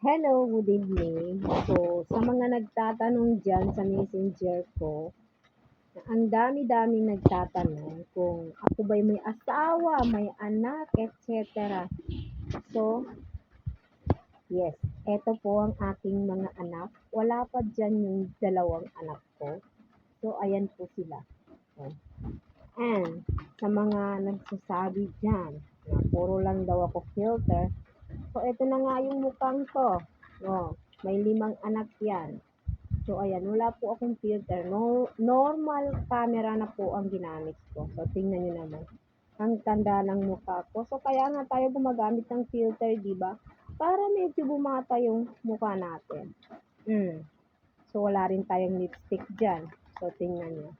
Hello, good evening. So, sa mga nagtatanong dyan sa messenger ko, ang dami-daming nagtatanong kung ako ba'y may asawa, may anak, etc. So, yes, eto po ang aking mga anak. Wala pa dyan yung dalawang anak ko. So, ayan po sila. Oh. And, sa mga nagsasabi dyan na puro lang daw ako filter, so, eto na nga yung mukhang to. Oh, may 5 anak yan. So, ayan, wala po akong filter. No, normal camera na po ang ginamit ko. So, tingnan nyo naman. Ang tanda ng mukha ko. So, kaya nga tayo gumagamit ng filter, di ba? Para medyo bumata yung mukha natin. So, wala rin tayong lipstick dyan. So, tingnan nyo.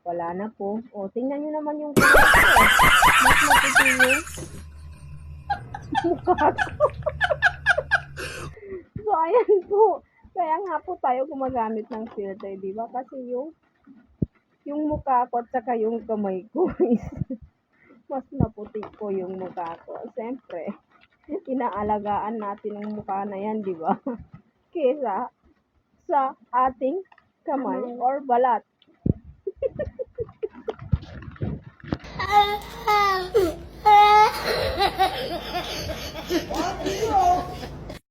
Wala na po. O, tingnan nyo naman yung mukha ko. Mas maputi yung mukha ko. So, ayan po. Kaya nga po tayo gumagamit ng filter, di ba? Kasi yung mukha ko at saka yung kamay ko is mas maputi po yung mukha ko. Siyempre, inaalagaan natin ang mukha na yan, di ba? Kesa sa ating kamay or balat.